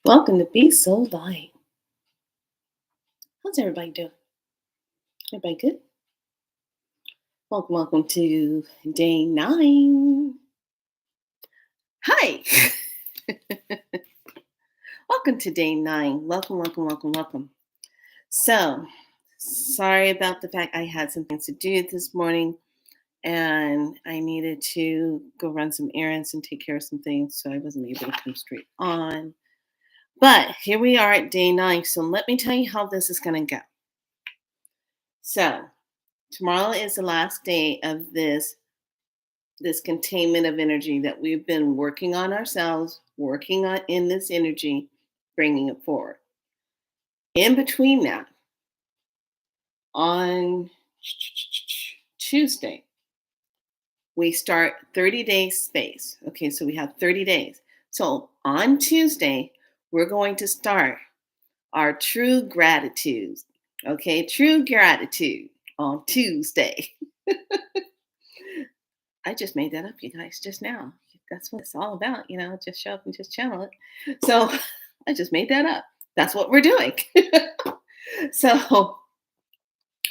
Welcome to Be So Light. How's everybody doing? Everybody good? Welcome to day 9. Hi. Welcome to day 9. Welcome. So, sorry about the fact I had some things to do this morning and I needed to go run some errands and take care of some things, so I wasn't able to come straight on. But here we are at day 9. So, let me tell you how this is going to go. So, tomorrow is the last day of this containment of energy that we've been working on ourselves, working on in this energy, bringing it forward. In between that, on Tuesday, we start 30 days space. Okay, so we have 30 days. So on Tuesday, we're going to start our true gratitude. Okay, true gratitude on Tuesday. I just made that up, you guys, just now. That's what it's all about, just show up and just channel it. So I just made that up. That's what we're doing. So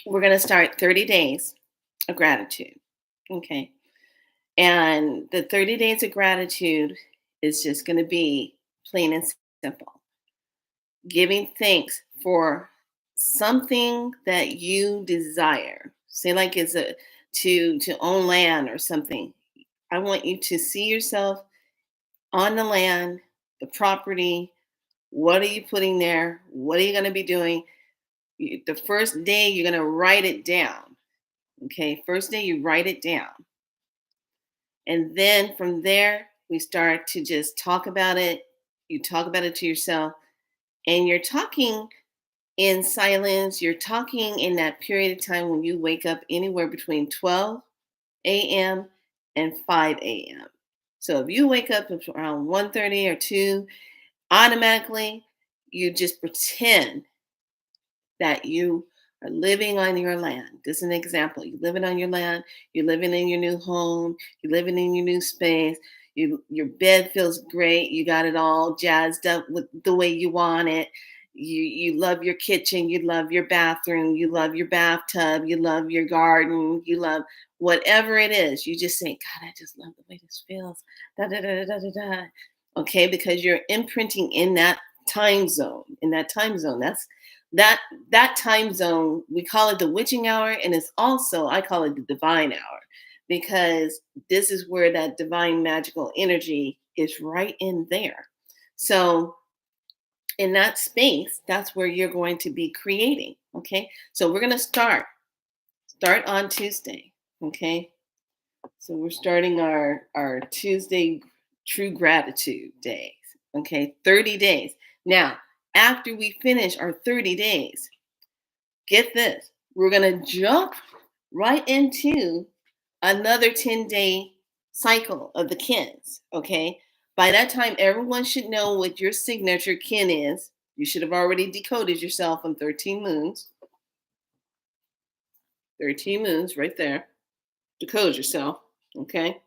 we're going to start 30 days of gratitude. Okay. And the 30 days of gratitude is just going to be plain and simple. Giving thanks for something that you desire. Say like it's to own land or something. I want you to see yourself on the land, the property. What are you putting there? What are you going to be doing? The first day, you're going to write it down. Okay, first day, you write it down. And then from there, we start to just talk about it. You talk about it to yourself, and you're talking in silence. You're talking in that period of time when you wake up anywhere between 12 a.m. and 5 a.m. So if you wake up around 1:30 or 2, automatically you just pretend that you are living on your land. This is an example. You're living on your land, you're living in your new home, you're living in your new space. Your bed feels great. You got it all jazzed up with the way you want it. You love your kitchen, you love your bathroom, you love your bathtub, you love your garden, you love whatever it is. You just say, God, I just love the way this feels. Da, da, da, da, da, da. Okay, because you're imprinting in that time zone. That time zone, we call it the witching hour, and it's also, I call it the divine hour, because this is where that divine magical energy is right in there. So in that space, that's where you're going to be creating. Okay, so we're going to start on Tuesday. Okay, so we're starting our Tuesday true gratitude days. Okay, 30 days. Now, after we finish our 30 days, get this, we're going to jump right into another 10-day cycle of the kins. Okay, by that time, everyone should know what your signature kin is. You should have already decoded yourself on 13 moons. 13 moons right there. Decode yourself. Okay.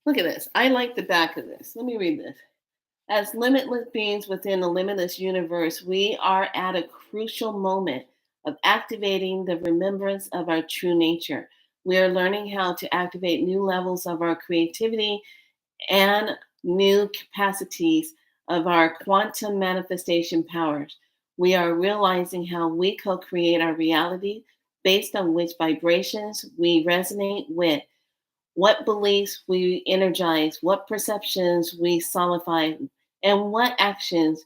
Look at this. I like the back of this. Let me read this. As limitless beings within a limitless universe, we are at a crucial moment of activating the remembrance of our true nature. We are learning how to activate new levels of our creativity and new capacities of our quantum manifestation powers. We are realizing how we co create our reality based on which vibrations we resonate with, what beliefs we energize, what perceptions we solidify, and what actions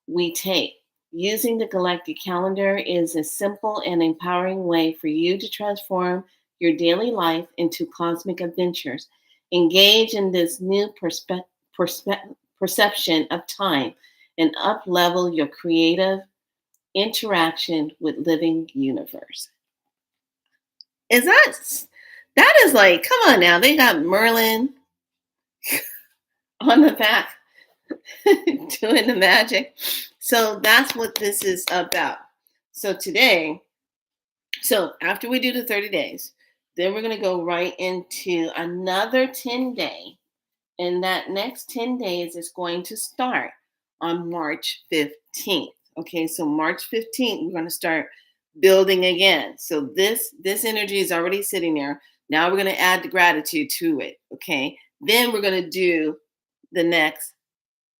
we take. Using the galactic calendar is a simple and empowering way for you to transform your daily life into cosmic adventures. Engage in this new perception of time and up level your creative interaction with living universe. Is that is like, come on now, they got Merlin on the back doing the magic. So that's what this is about. So today, so after we do the 30 days, then we're going to go right into another 10-day. And that next 10 days is going to start on March 15th. Okay, so March 15th, we're going to start building again. So this energy is already sitting there. Now we're going to add the gratitude to it. Okay, then we're going to do the next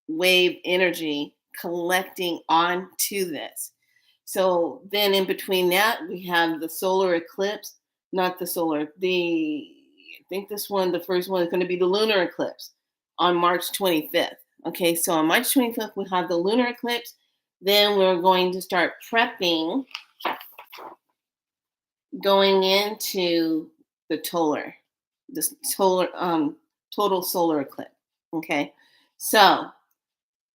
wave energy collecting onto this. So then in between that, we have the solar eclipse, not the solar, I think this one, the first one is going to be the lunar eclipse on March 25th. Okay, so on March 25th, we have the lunar eclipse. Then we're going to start prepping going into the total solar eclipse. Okay, so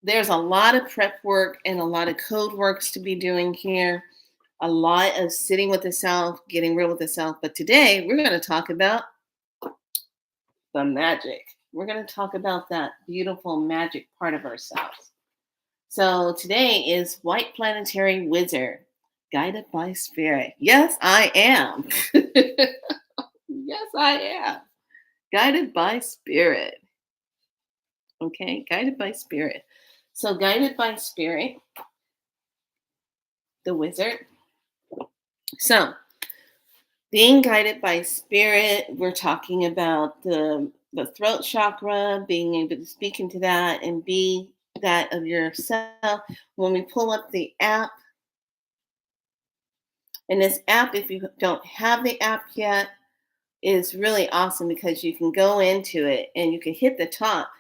there's a lot of prep work and a lot of code works to be doing here, a lot of sitting with the self, getting real with the self. But today we're going to talk about the magic. We're going to talk about that beautiful magic part of ourselves. So today is White Planetary Wizard, guided by spirit. Yes, I am. Yes, I am. Guided by spirit. Okay, guided by spirit. So, guided by spirit, the wizard. So, being guided by spirit, we're talking about the throat chakra, being able to speak into that and be that of yourself. When we pull up the app, and this app, if you don't have the app yet, is really awesome because you can go into it and you can hit the top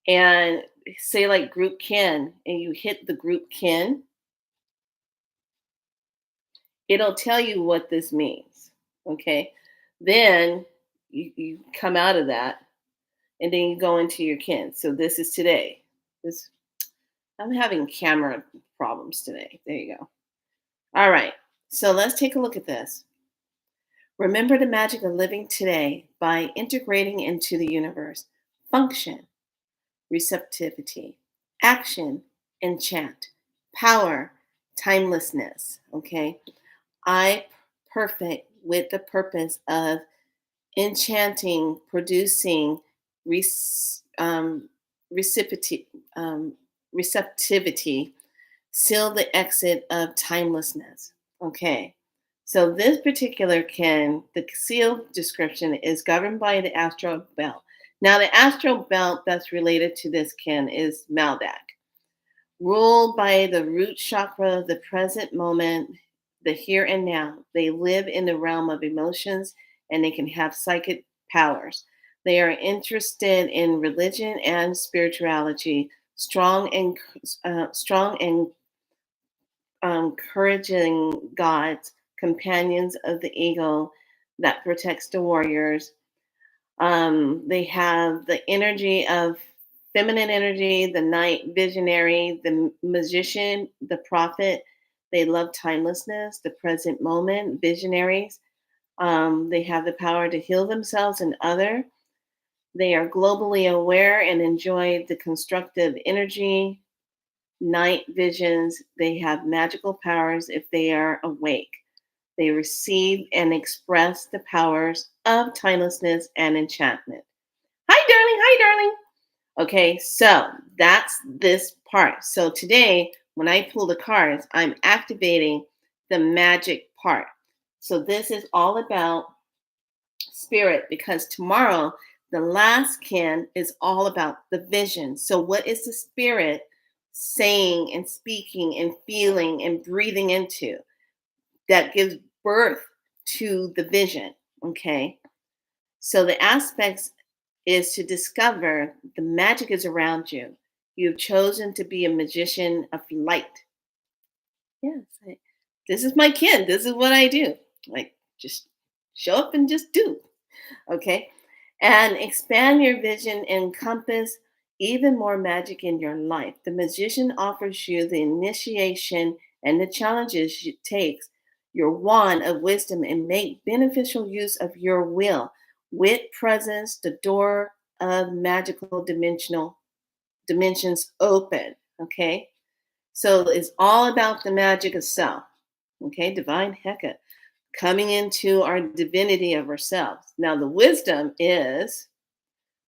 and say like group kin, and you hit the group kin, it'll tell you what this means. Okay. Then you come out of that and then you go into your kin. So this is today. This I'm having camera problems today. There you go. All right. So let's take a look at this. Remember the magic of living today by integrating into the universe. Function, receptivity, action, enchant, power, timelessness. Okay. I perfect with the purpose of enchanting, producing, recipiti- um, receptivity, seal the exit of timelessness. Okay. So this particular kin, the seal description is governed by the astral belt. Now, the astral belt that's related to this kin is Maldak, ruled by the root chakra, the present moment, the here and now. They live in the realm of emotions and they can have psychic powers. They are interested in religion and spirituality, strong and encouraging gods, companions of the eagle that protects the warriors. They have the energy of feminine energy, the night visionary, the magician, the prophet. They love timelessness, the present moment, visionaries. They have the power to heal themselves and other. They are globally aware and enjoy the constructive energy, night visions. They have magical powers if they are awake. They receive and express the powers of timelessness and enchantment. Hi, darling. Hi, darling. Okay, so that's this part. So today, when I pull the cards, I'm activating the magic part. So this is all about spirit because tomorrow, the last can is all about the vision. So, what is the spirit saying and speaking and feeling and breathing into that gives birth to the vision? Okay, so the aspects is to discover the magic is around you. You've chosen to be a magician of light. Yes, this is my kin. This is what I do. Like, just show up and just do. Okay. And expand your vision, encompass even more magic in your life. The magician offers you the initiation and the challenges it takes your wand of wisdom and make beneficial use of your will. With presence, the door of magical dimensions open. Okay. So it's all about the magic of self. Okay. Divine Hecate coming into our divinity of ourselves. Now, the wisdom is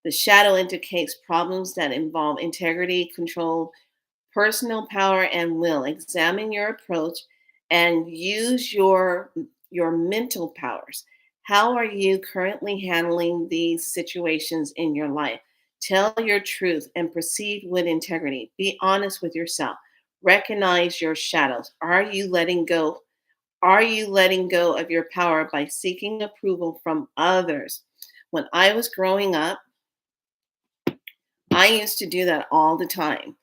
the shadow indicates problems that involve integrity, control, personal power and will. Examine your approach and use your mental powers. How are you currently handling these situations in your life? Tell your truth and proceed with integrity. Be honest with yourself. Recognize your shadows. Are you letting go? Are you letting go of your power by seeking approval from others? When I was growing up, I used to do that all the time.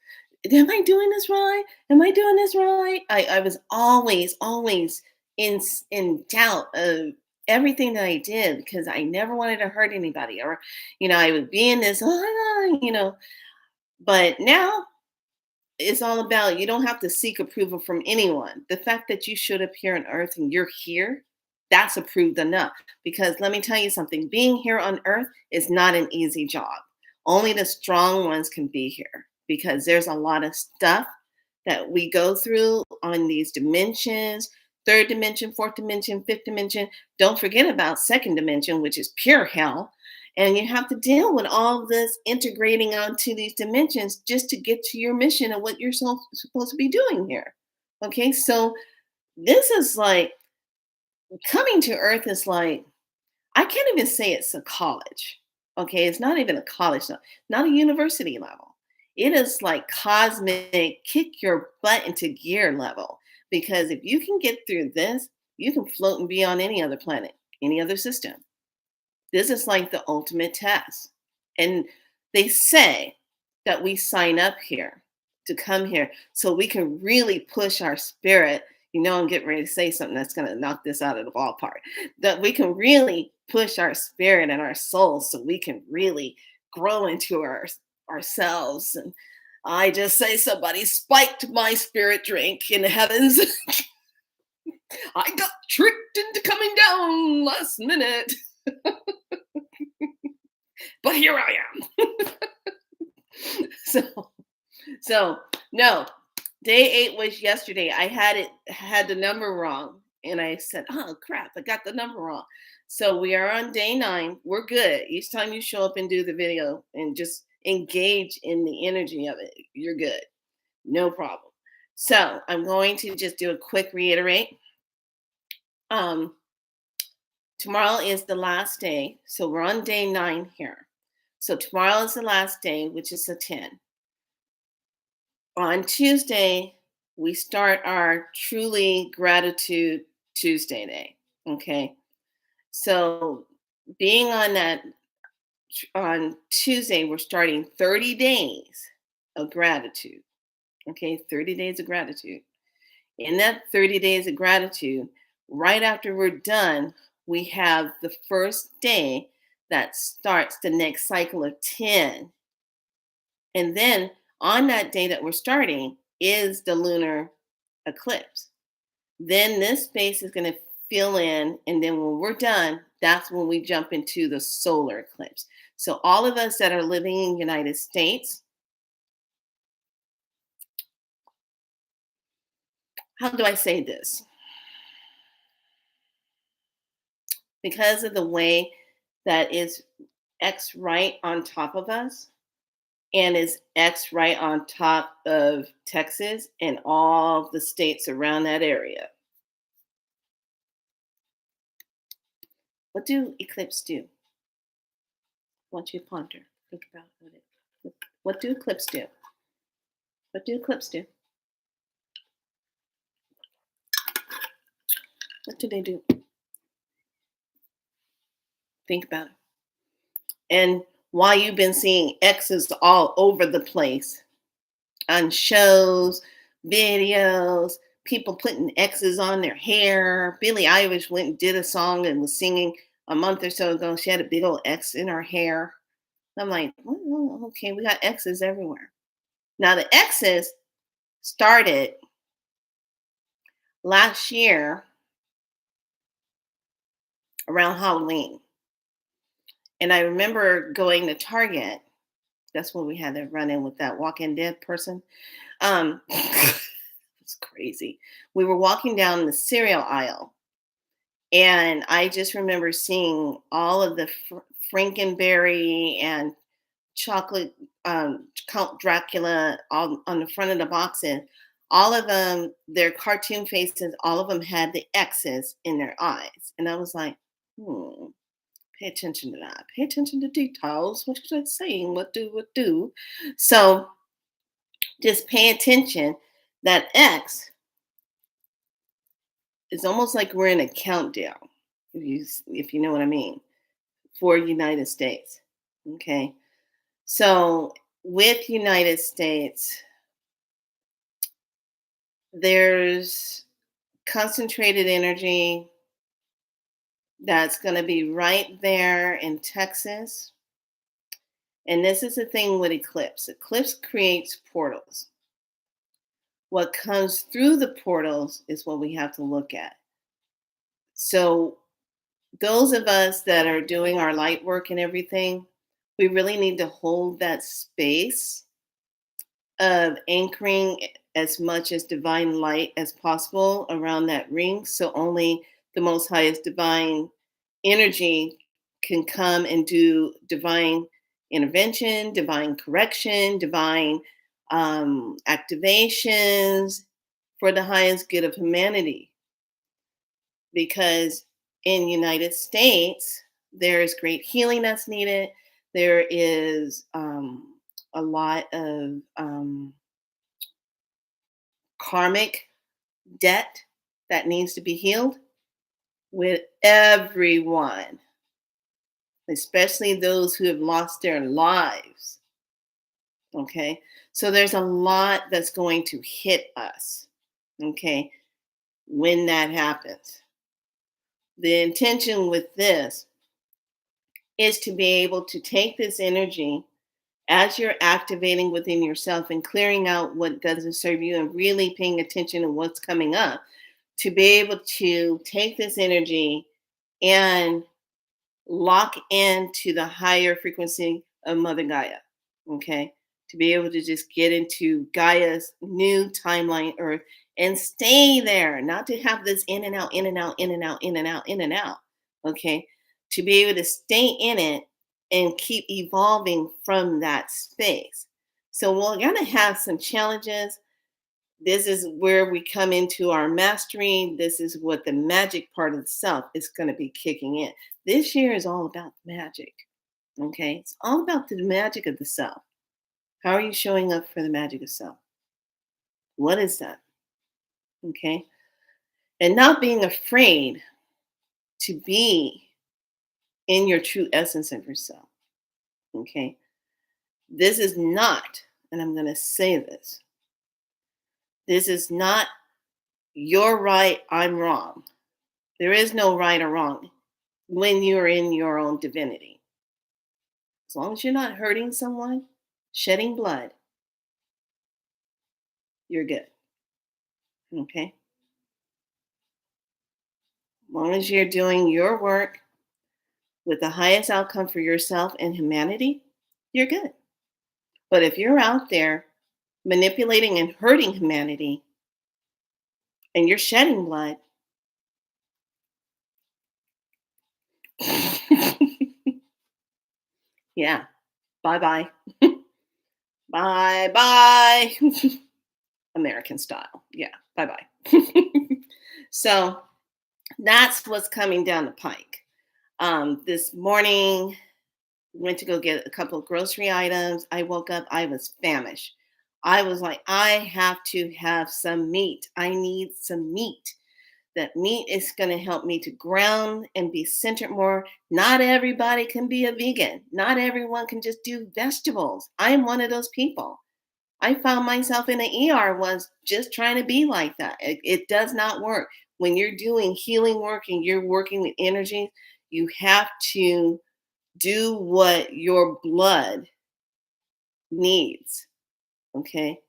Am I doing this right? Am I doing this right? I was always in doubt of everything that I did because I never wanted to hurt anybody, or, I would be in this, but now it's all about, you don't have to seek approval from anyone. The fact that you showed up here on earth and you're here, that's approved enough. Because let me tell you something, being here on earth is not an easy job. Only the strong ones can be here because there's a lot of stuff that we go through on these dimensions, third dimension, fourth dimension, fifth dimension. Don't forget about second dimension, which is pure hell. And you have to deal with all this integrating onto these dimensions just to get to your mission and what you're supposed to be doing here. Okay, so this is like coming to Earth is like, I can't even say it's a college. Okay, it's not even a college, not a university level. It is like cosmic, kick your butt into gear level. Because if you can get through this, you can float and be on any other planet, any other system. This is like the ultimate test. And they say that we sign up here to come here so we can really push our spirit. I'm getting ready to say something that's going to knock this out of the ballpark. That we can really push our spirit and our soul so we can really grow into ourselves. And I just say somebody spiked my spirit drink in the heavens. I got tricked into coming down last minute. But here I am. so no, day 8 was yesterday. I had the number wrong, and I said, "Oh crap, I got the number wrong." So we are on day 9. We're good. Each time you show up and do the video and just engage in the energy of it, you're good. No problem. So I'm going to just do a quick reiterate. Tomorrow is the last day. So we're on day 9 here. So tomorrow is the last day, which is a 10. On Tuesday, we start our Truly Gratitude Tuesday day. Okay. So being on Tuesday, we're starting 30 days of gratitude. Okay. 30 days of gratitude. In that 30 days of gratitude, right after we're done, we have the first day that starts the next cycle of 10. And then on that day that we're starting is the lunar eclipse. Then this space is going to fill in. And then when we're done, that's when we jump into the solar eclipse. So all of us that are living in the United States, how do I say this? Because of the way that is X right on top of us, and is X right on top of Texas and all the states around that area. What do eclipses do? I want you to ponder. Think about what do eclipses do? What do eclipses do? What do they do? Think about it. And why you've been seeing X's all over the place on shows, videos, people putting X's on their hair. Billie Eilish went and did a song and was singing a month or so ago. She had a big old X in her hair. I'm like, oh, okay, we got X's everywhere. Now the X's started last year around Halloween. And I remember going to Target. That's when we had to run in with that Walking Dead person. It's crazy. We were walking down the cereal aisle, and I just remember seeing all of the Frankenberry and chocolate Count Dracula on the front of the boxes, all of them, their cartoon faces, all of them had the X's in their eyes. And I was like, hmm, pay attention to that. Pay attention to details. What is that saying? What do, what do? So just pay attention. That X is almost like we're in a countdown, if you know what I mean, for United States. Okay. So with United States, there's concentrated energy that's going to be right there in Texas. And this is the thing with eclipse. Eclipse creates portals. What comes through the portals is what we have to look at. So those of us that are doing our light work and everything, we really need to hold that space of anchoring as much as divine light as possible around that ring. So only the most highest divine energy can come and do divine intervention, divine correction, divine activations for the highest good of humanity. Because in United States, there is great healing that's needed. There is a lot of karmic debt that needs to be healed with everyone, especially those who have lost their lives. Okay. So there's a lot that's going to hit us. Okay. When that happens, the intention with this is to be able to take this energy as you're activating within yourself and clearing out what doesn't serve you and really paying attention to what's coming up, to be able to take this energy and lock into the higher frequency of Mother Gaia. Okay. To be able to just get into Gaia's new timeline Earth and stay there, not to have this in and out, in and out, in and out, in and out, in and out. Okay. To be able to stay in it and keep evolving from that space. So we're going to have some challenges. This is where we come into our mastery. This is what the magic part of the self is going to be kicking in. This year is all about magic. Okay. It's all about the magic of the self. How are you showing up for the magic of self? What is that? Okay. And not being afraid to be in your true essence of yourself. Okay. This is not, and I'm going to say this is not you're right, I'm wrong. There is no right or wrong when you're in your own divinity. As long as you're not hurting someone, shedding blood, you're good. Okay. As long as you're doing your work with the highest outcome for yourself and humanity, you're good. But if you're out there manipulating and hurting humanity and you're shedding blood, yeah, bye bye. Bye bye. American style. Yeah, bye bye. So that's what's coming down the pike. This morning, went to go get a couple of grocery items. I woke up, I was famished. I was like, I have to have some meat. I need some meat. That meat is going to help me to ground and be centered more. Not everybody can be a vegan. Not everyone can just do vegetables. I am one of those people. I found myself in the ER once just trying to be like that. It does not work. When you're doing healing work and you're working with energy, you have to do what your blood needs. Okay.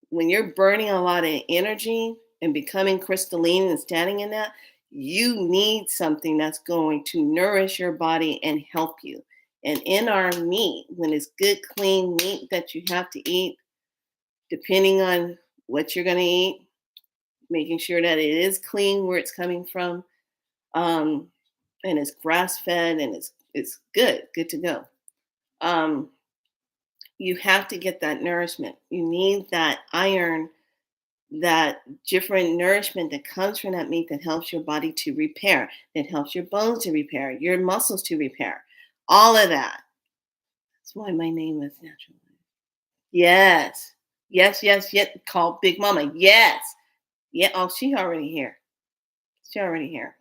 When you're burning a lot of energy and becoming crystalline and standing in that, you need something that's going to nourish your body and help you. And in our meat, when it's good, clean meat that you have to eat, depending on what you're going to eat, making sure that it is clean where it's coming from, and it's grass fed and it's good to go. Um, you have to get that nourishment. You need that iron, that different nourishment that comes from that meat that helps your body to repair, that helps your bones to repair, your muscles to repair, all of that. That's why my name is Natural. Yes. Yes, yes, yes. Call Big Mama. Yes. Yeah. Oh, she already here. She already here.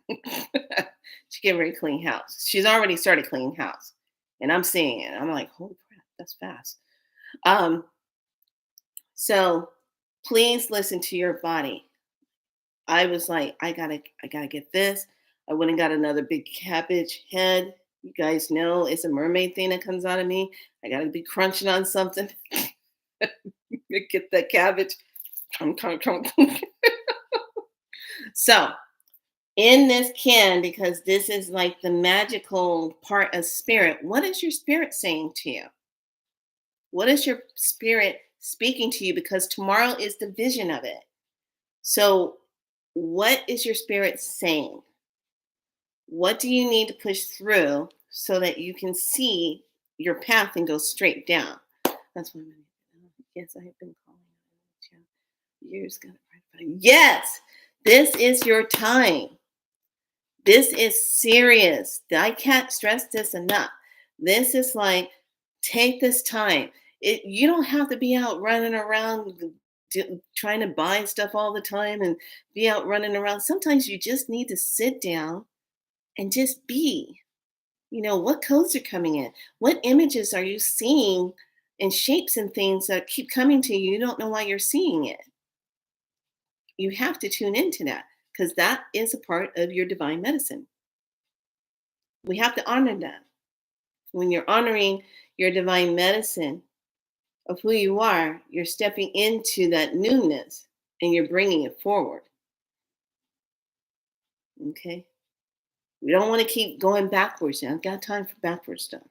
She get ready to clean house. She's already started cleaning house. And I'm seeing it. I'm like, holy crap, that's fast. Um, so please listen to your body. I was like, I gotta get this. I went and got another big cabbage head. You guys know it's a mermaid thing that comes out of me. I gotta be crunching on something. Get that cabbage. Chunk, chunk, chunk. So in this can, because this is like the magical part of spirit, what is your spirit saying to you? What is your spirit speaking to you? Because tomorrow is the vision of it. So, what is your spirit saying? What do you need to push through so that you can see your path and go straight down? That's what I'm going to. Yes, I have been calling. Years got it right. Yes, this is your time. This is serious. I can't stress this enough. This is like, take this time. You don't have to be out running around trying to buy stuff all the time and be out running around. Sometimes you just need to sit down and just be. What codes are coming in? What images are you seeing and shapes and things that keep coming to you? You don't know why you're seeing it. You have to tune into that because that is a part of your divine medicine. We have to honor that. When you're honoring your divine medicine of who you are, you're stepping into that newness and you're bringing it forward. Okay? We don't want to keep going backwards. I've got time for backwards stuff.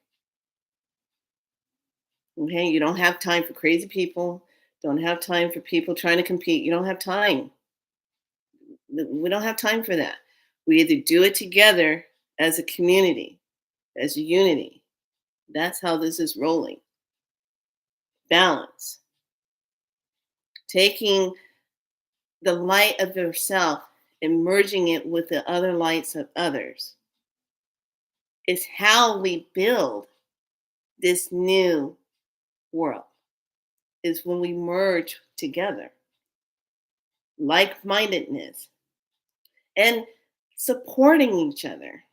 Okay? You don't have time for crazy people. Don't have time for people trying to compete. You don't have time. We don't have time for that. We either do it together as a community, as a unity. That's how this is rolling. Balance. Taking the light of yourself and merging it with the other lights of others is how we build this new world, is when we merge together. Like-mindedness and supporting each other,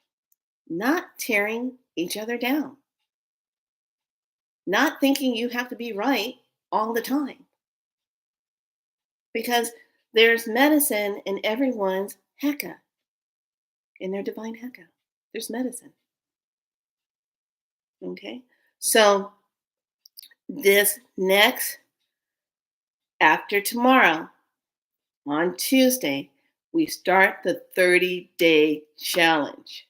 not tearing each other down, not thinking you have to be right all the time. Because there's medicine in everyone's Heka, in their divine Heka. There's medicine. Okay? So this next, after tomorrow, on Tuesday, we start the 30-day challenge.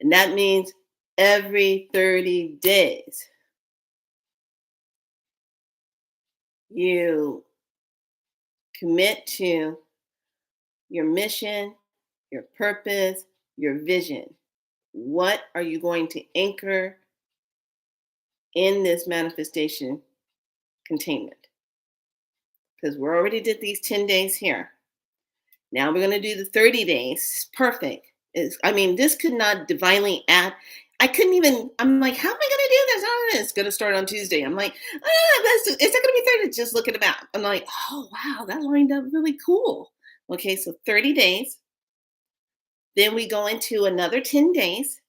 And that means every 30 days, you commit to your mission, your purpose, your vision. What are you going to anchor in this manifestation containment? Because we already did these 10 days here. Now we're going to do the 30 days. Perfect. This could not divinely add. I couldn't even, I'm like, how am I going to do this? Oh, it's going to start on Tuesday. I'm like, it's not going to be 30. Just look at the map. I'm like, oh, wow, that lined up really cool. Okay, so 30 days. Then we go into another 10 days.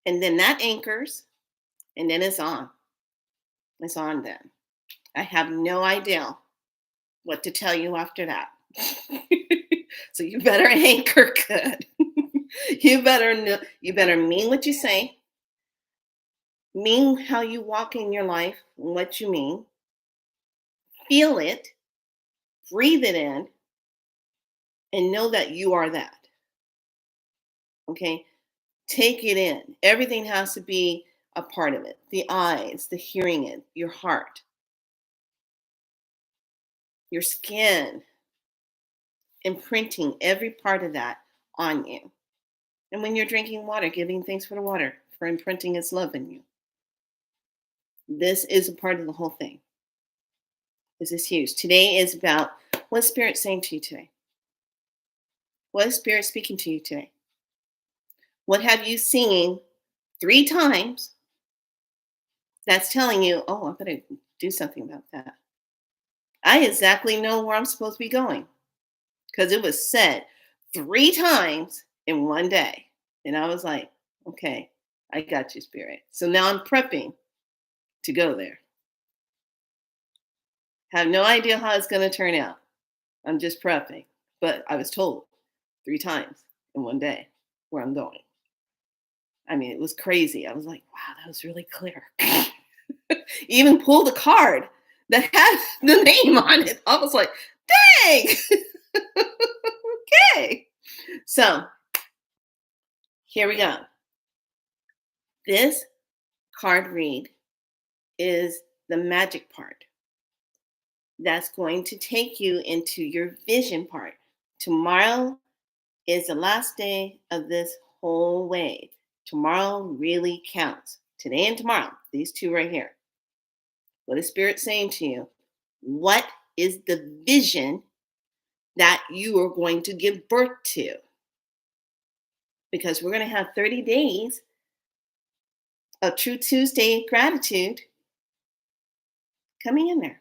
And then that anchors. And then it's on. It's on then. I have no idea what to tell you after that. So you better anchor good. You better mean what you say, mean how you walk in your life, what you mean, feel it, breathe it in, and know that you are that. Okay? Take it in. Everything has to be a part of it. The eyes, the hearing it, your heart, your skin, imprinting every part of that on you. And when you're drinking water, giving thanks for the water, for imprinting its love in you. This is a part of the whole thing. This is huge. Today is about what Spirit's saying to you today. What is Spirit speaking to you today? What have you seen 3 times that's telling you, oh, I'm going to do something about that? I exactly know where I'm supposed to be going because it was said 3 times in one day. And I was like, okay, I got you, Spirit. So now I'm prepping to go there. Have no idea how it's going to turn out. I'm just prepping. But I was told 3 times in one day where I'm going. I mean, it was crazy. I was like, wow, that was really clear. Even pulled a card that had the name on it. I was like, dang. Okay. So here we go. This card read is the magic part. That's going to take you into your vision part. Tomorrow is the last day of this whole wave. Tomorrow really counts. Today and tomorrow, these 2 right here. What is Spirit saying to you? What is the vision that you are going to give birth to? Because we're going to have 30 days of True Tuesday gratitude coming in there.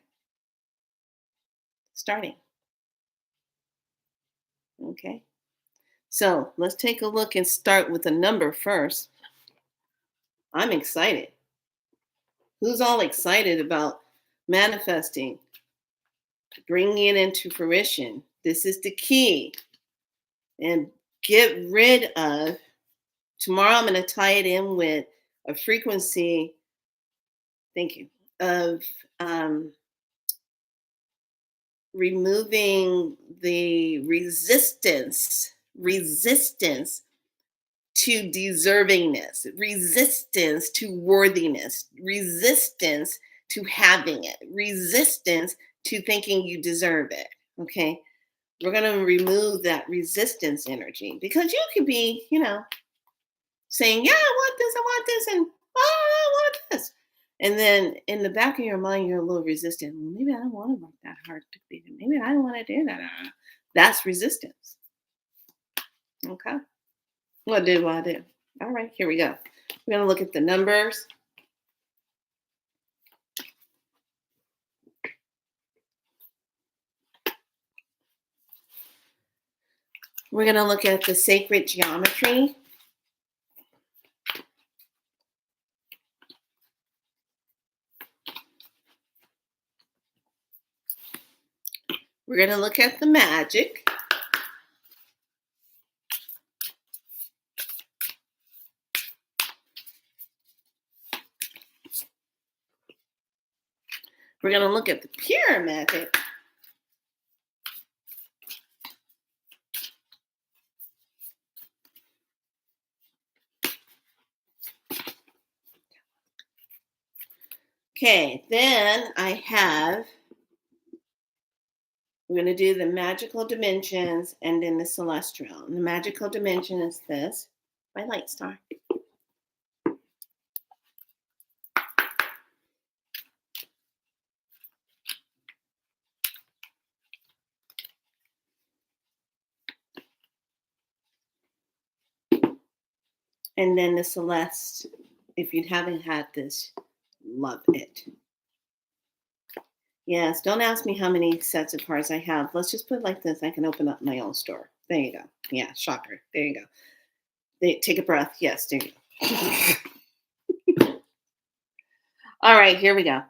Starting. Okay. So let's take a look and start with a number first. I'm excited. Who's all excited about manifesting, bringing it into fruition? This is the key. And get rid of, tomorrow I'm going to tie it in with a frequency, thank you, of removing the resistance to deservingness, resistance to worthiness, resistance to having it, resistance to thinking you deserve it. Okay. We're going to remove that resistance energy because you could be, saying, yeah, I want this, and I want this. And then in the back of your mind, you're a little resistant. Well, maybe I don't want to work that hard to be. Maybe I don't want to do that. That's resistance. Okay. What do I do? All right, here we go. We're going to look at the numbers. We're going to look at the sacred geometry. We're going to look at the magic. We're going to look at the pure magic. Okay, then we're going to do the magical dimensions and then the celestial. And the magical dimension is this, my light star. And then the Celeste, if you haven't had this, love it. Yes, don't ask me how many sets of cards I have. Let's just put it like this. I can open up my own store. There you go. Yeah, shocker. There you go. Take a breath. Yes, there you go. All right, here we go.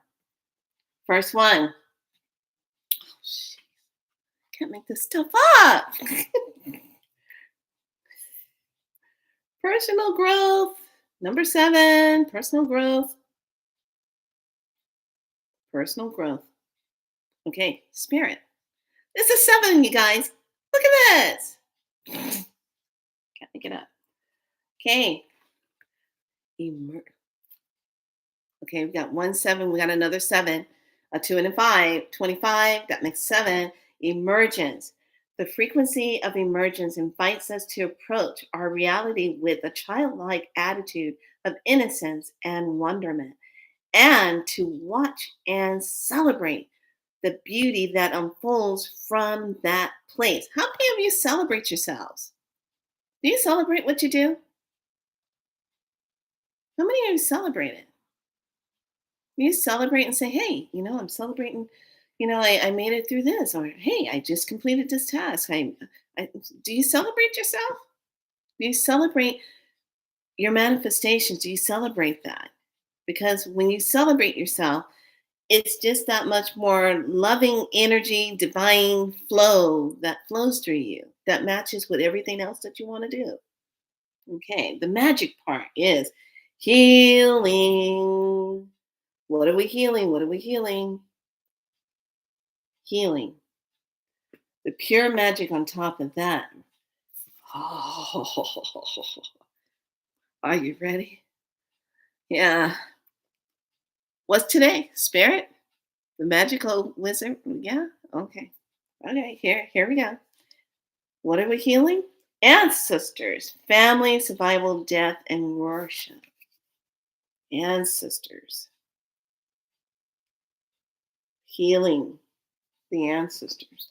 First one. Oh, shit. Can't make this stuff up. Personal growth. Number 7, personal growth. Personal growth. Okay, Spirit. This is 7, you guys. Look at this. Can't make it up. Okay. Okay, we got 1, 7. We got another 7. A 2 and a 5. 25. That makes 7. Emergence. The frequency of emergence invites us to approach our reality with a childlike attitude of innocence and wonderment, and to watch and celebrate the beauty that unfolds from that place. How many of you celebrate yourselves? Do you celebrate what you do? How many of you celebrate it? You celebrate and say, hey, I'm celebrating, I made it through this, or hey, I just completed this task. I do you celebrate yourself? Do you celebrate your manifestations? Do you celebrate that? Because when you celebrate yourself, it's just that much more loving energy, divine flow that flows through you that matches with everything else that you want to do. Okay, the magic part is healing. What are we healing? What are we healing? Healing. The pure magic on top of that. Oh, are you ready? Yeah. What's today? Spirit? The magical wizard? Yeah. Okay. Okay. Here we go. What are we healing? Ancestors, family, survival, death, and worship. Ancestors. Healing the ancestors.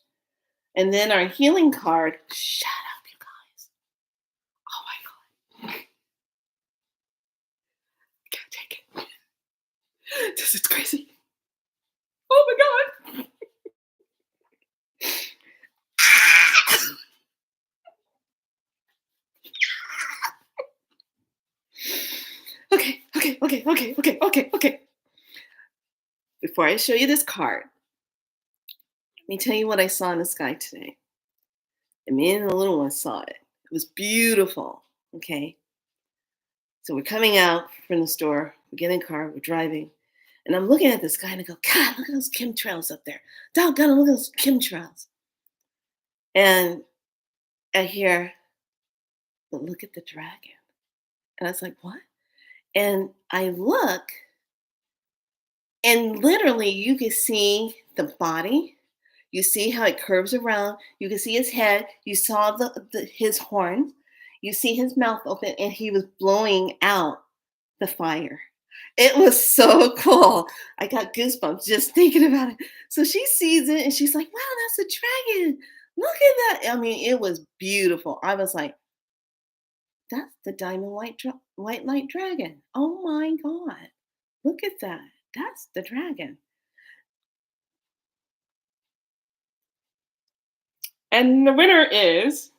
And then our healing card. Shut up, you guys. Oh my God. Can't take it. This is crazy. Oh my God. Okay. Before I show you this card, let me tell you what I saw in the sky today. And me and the little one saw it. It was beautiful. Okay. So we're coming out from the store, we get in the car, we're driving, and I'm looking at the sky and I go, God, look at those chemtrails up there. Doggone, look at those chemtrails. And I hear, but look at the dragon. And I was like, what? And I look, and literally you can see the body. You see how it curves around. You can see his head. You saw his horns. You see his mouth open, and he was blowing out the fire. It was so cool. I got goosebumps just thinking about it. So she sees it, and she's like, "Wow, that's a dragon! Look at that!" I mean, it was beautiful. I was like, "That's the diamond white light dragon! Oh my God! Look at that! That's the dragon!" And the winner is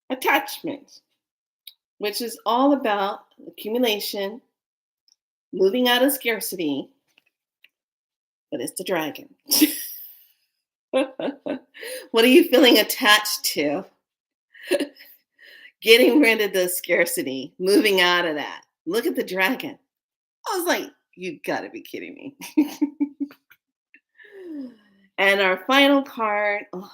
attachment, which is all about accumulation, moving out of scarcity, but it's the dragon. What are you feeling attached to? Getting rid of the scarcity, moving out of that. Look at the dragon. I was like, you gotta be kidding me. And our final card, oh,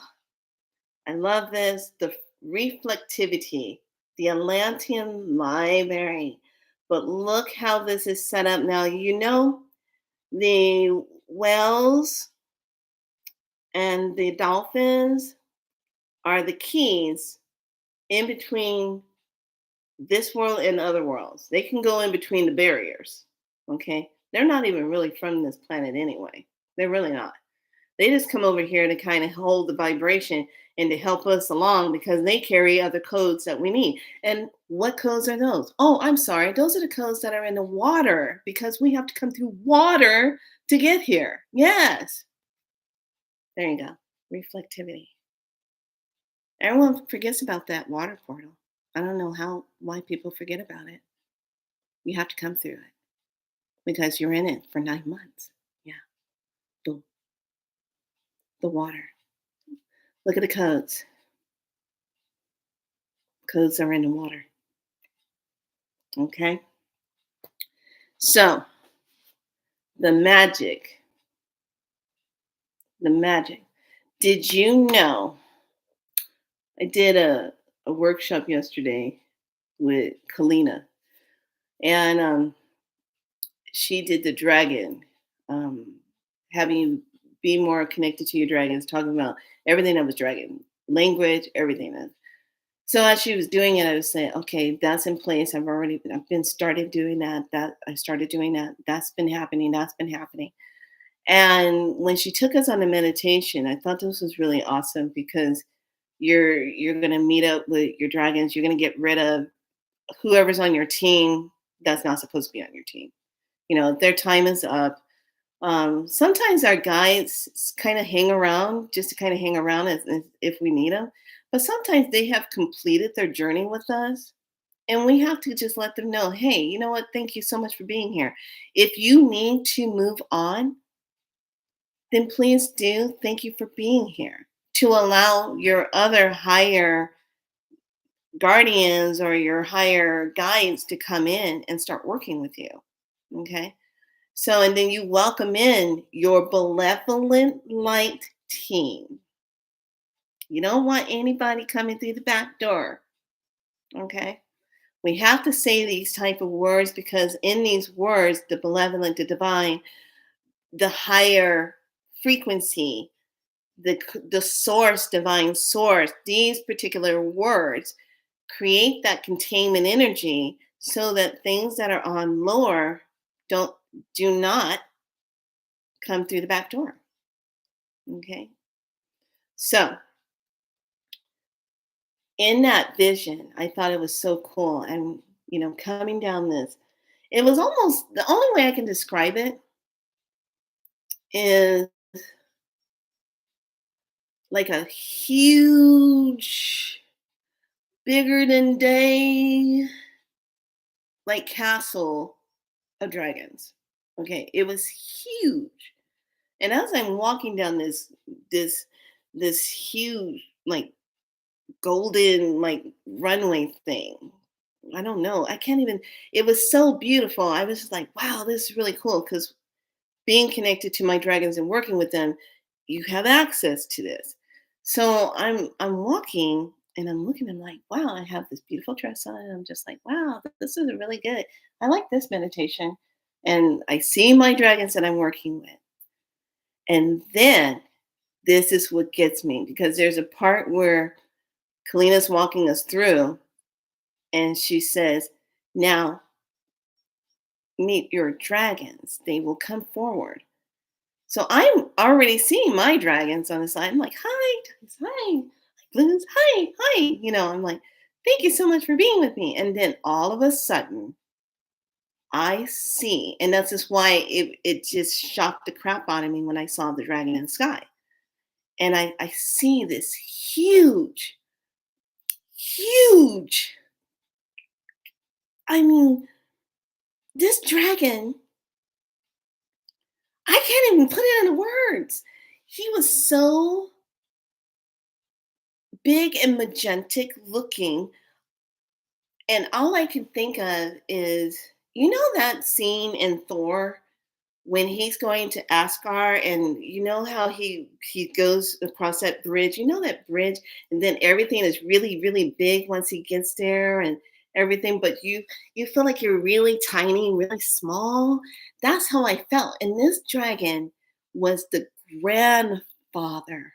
I love this, the reflectivity, the Atlantean library. But look how this is set up now. The whales and the dolphins are the keys in between this world and other worlds. They can go in between the barriers. Okay. They're not even really from this planet anyway. They're really not. They just come over here to kind of hold the vibration and to help us along because they carry other codes that we need. And what codes are those? Oh, I'm sorry. Those are the codes that are in the water because we have to come through water to get here. Yes. There you go. Reflectivity. Everyone forgets about that water portal. I don't know why people forget about it. You have to come through it because you're in it for 9 months. Yeah. The, the water. Look at the codes. Codes are in the water. Okay. So the magic. The magic. Did you know? I did a workshop yesterday with Kalina, and she did the dragon, having you be more connected to your dragons, talking about everything that was dragon, language, everything. So as she was doing it, I was saying, okay, that's in place. I've been started doing that. That I started doing that. That's been happening. That's been happening. And when she took us on the meditation, I thought this was really awesome because you're gonna meet up with your dragons. You're gonna get rid of whoever's on your team that's not supposed to be on your team. Their time is up. Sometimes our guides kind of hang around just to kind of hang around as if we need them. But sometimes they have completed their journey with us. And we have to just let them know, hey, you know what? Thank you so much for being here. If you need to move on, then please do. Thank you for being here to allow your other higher guardians or your higher guides to come in and start working with you. Okay. So, and then you welcome in your benevolent light team. You don't want anybody coming through the back door. Okay. We have to say these type of words because in these words, the benevolent, the divine, the higher frequency, the source, divine source, these particular words create that containment energy so that things that are on lower do not come through the back door. Okay. So in that vision, I thought it was so cool. And, coming down this, it was almost the only way I can describe it is like a huge, bigger than day, like castle of dragons. Okay. It was huge. And as I'm walking down this, this huge, like golden, like runway thing, I don't know. I can't even. It was so beautiful. I was just like, wow, this is really cool. Because being connected to my dragons and working with them, you have access to this. So I'm walking and I'm looking. I'm like, wow, I have this beautiful dress on. And I'm just like, wow, this is really good. I like this meditation. And I see my dragons that I'm working with. And then this is what gets me because there's a part where Kalina's walking us through and she says, now meet your dragons. They will come forward. So I'm already seeing my dragons on the side. I'm like, hi, Titus, hi, Blues, hi, hi. I'm like, thank you so much for being with me. And then all of a sudden, I see, and that's just why it just shocked the crap out of me when I saw the dragon in the sky. And I see this huge, huge, I mean, this dragon, I can't even put it into words. He was so big and magentic looking. And all I can think of is, that scene in Thor when he's going to Asgard and you know how he goes across that bridge, that bridge, and then everything is really, really big once he gets there and everything, but you feel like you're really tiny, really small. That's how I felt. And this dragon was the grandfather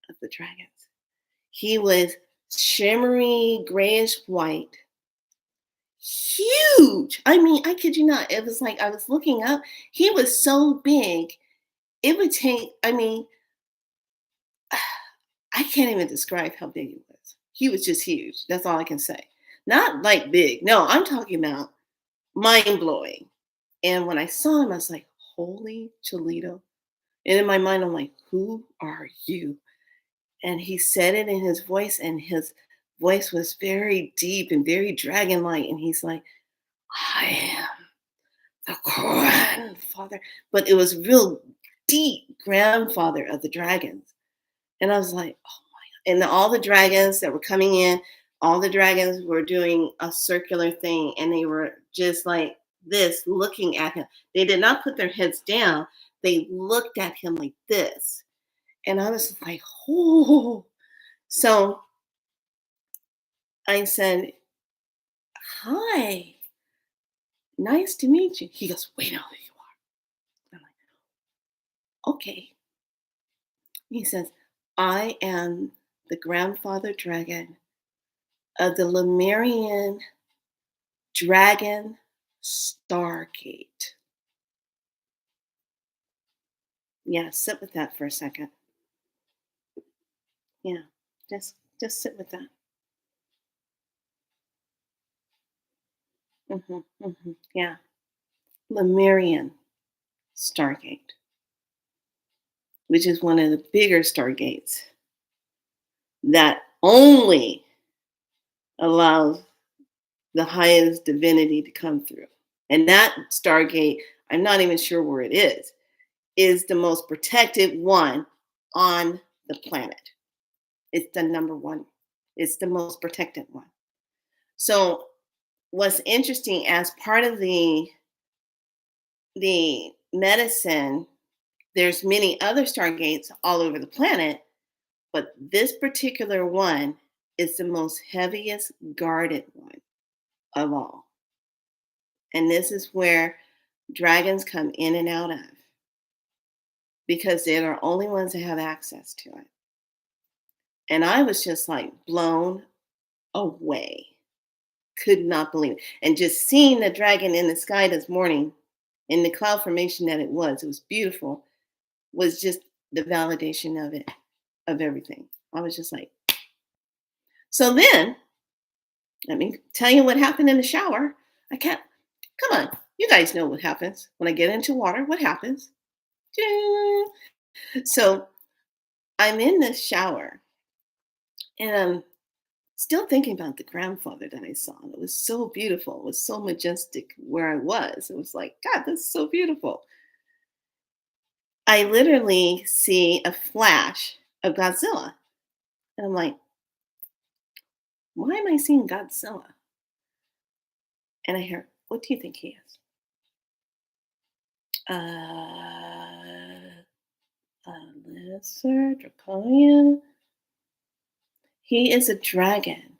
of the dragons. He was shimmery, grayish white, huge. I mean, I kid you not. It was like I was looking up. He was so big. It would take, I mean, I can't even describe how big he was. He was just huge. That's all I can say. Not like big. No, I'm talking about mind blowing. And when I saw him, I was like, holy Cholito. And in my mind, I'm like, who are you? And he said it in his voice, and his voice was very deep and very dragon-like. And he's like, I am the grandfather. But it was real deep grandfather of the dragons. And I was like, oh my God. And all the dragons that were coming in, all the dragons were doing a circular thing. And they were just like this, looking at him. They did not put their heads down. They looked at him like this. And I was like, oh. So I said, hi, nice to meet you. He goes, we know who you are. I'm like, Okay. He says, I am the grandfather dragon of the Lemurian dragon Stargate. Yeah, sit with that for a second. Yeah, just sit with that. Yeah, Lemurian Stargate, which is one of the bigger stargates that only allows the highest divinity to come through. And that Stargate, I'm not even sure where it is the most protected one on the planet. It's the number one. It's the most protected one. So what's interesting as part of the medicine, there's many other stargates all over the planet, but this particular one is the most heaviest guarded one of all. And this is where dragons come in and out of because they're the only ones that have access to it. And I was just like blown away. Could not believe it. And just seeing the dragon in the sky this morning in the cloud formation that it was beautiful, was just the validation of it, of everything. I was just like, so then, let me tell you what happened in the shower. I can't, come on, you guys know what happens when I get into water. What happens? So I'm in the shower and I'm still thinking about the grandfather that I saw. It was so beautiful. It was so majestic where I was. It was like, God, this is so beautiful. I literally see a flash of Godzilla. And I'm like, why am I seeing Godzilla? And I hear, what do you think he is? A lizard, draconian. He is a dragon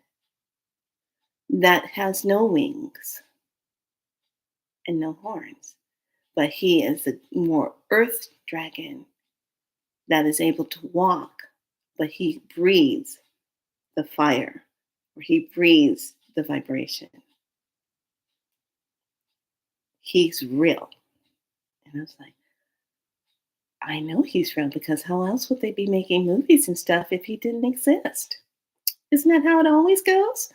that has no wings and no horns, but he is a more earth dragon that is able to walk, but he breathes the fire, or he breathes the vibration. He's real. And I was like, I know he's real because how else would they be making movies and stuff if he didn't exist? Isn't that how it always goes?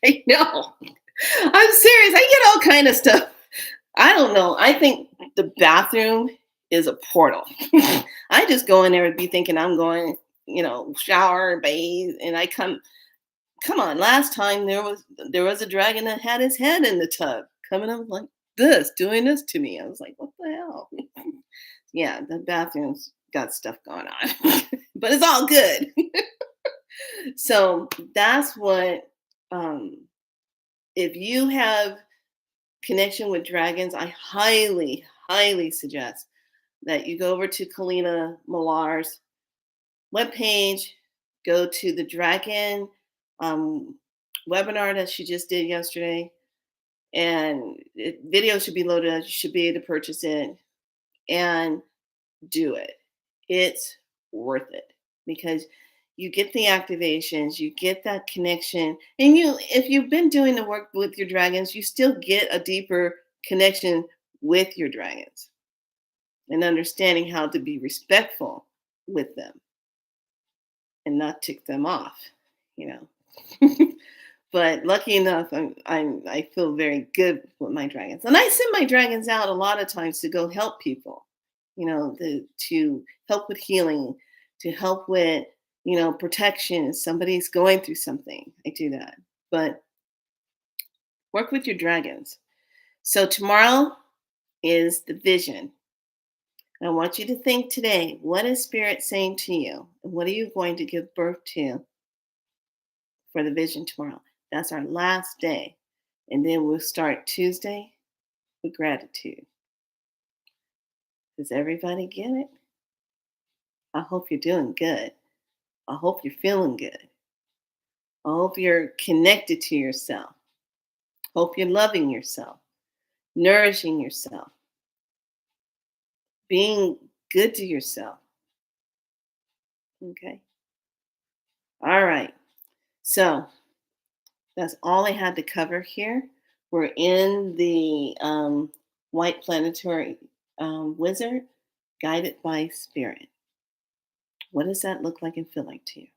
I know. I'm serious. I get all kind of stuff. I don't know. I think the bathroom is a portal. I just go in there and be thinking I'm going, shower, bathe, and I come. Come on. Last time there was a dragon that had his head in the tub coming up like this, doing this to me. I was like, what the hell? Yeah, the bathroom's got stuff going on, but it's all good. So that's what, if you have connection with dragons, I highly, highly suggest that you go over to Kalina Millar's webpage, go to the dragon um, webinar that she just did yesterday, and video should be loaded. You should be able to purchase it and do it. It's worth it because you get the activations, you get that connection, and if you've been doing the work with your dragons, you still get a deeper connection with your dragons and understanding how to be respectful with them and not tick them off, you know. But lucky enough, I feel very good with my dragons, and I send my dragons out a lot of times to go help people, to help with healing, to help with protection. If somebody's going through something, I do that. But work with your dragons. So tomorrow is the vision. I want you to think today, what is Spirit saying to you? And what are you going to give birth to for the vision tomorrow? That's our last day. And then we'll start Tuesday with gratitude. Does everybody get it? I hope you're doing good. I hope you're feeling good. I hope you're connected to yourself. Hope you're loving yourself, nourishing yourself, being good to yourself. Okay. All right. So that's all I had to cover here. We're in the White Planetary Wizard, guided by spirit. What does that look like and feel like to you?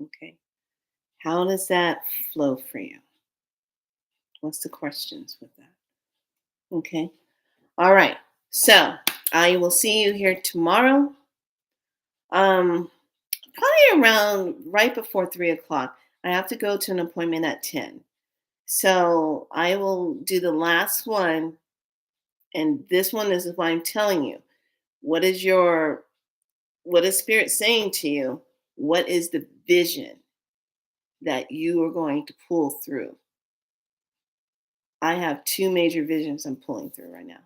Okay. How does that flow for you? What's the questions with that? Okay. All right. So I will see you here tomorrow. Um, Probably around right before 3 o'clock. I have to go to an appointment at 10. So I will do the last one. And this one is what I'm telling you. What is your what is spirit saying to you? What is the vision that you are going to pull through? I have two major visions I'm pulling through right now.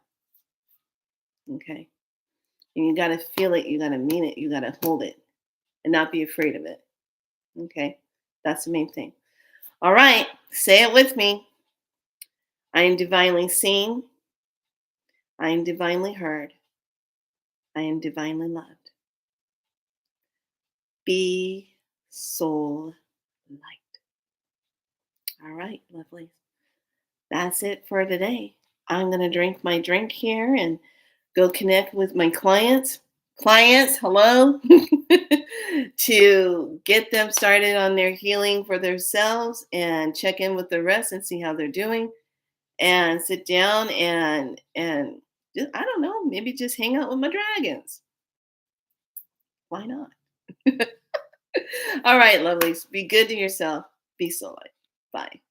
Okay. And you got to feel it. You got to mean it. You got to hold it and not be afraid of it. Okay. That's the main thing. All right. Say it with me. I am divinely seen. I am divinely heard. I am divinely loved. Be soul light. All right, lovely. That's it for today. I'm going to drink my drink here and go connect with my clients. Clients, hello, to get them started on their healing for themselves and check in with the rest and see how they're doing and sit down and just, I don't know, maybe just hang out with my dragons. Why not? All right, lovelies. Be good to yourself. Be so light. Bye.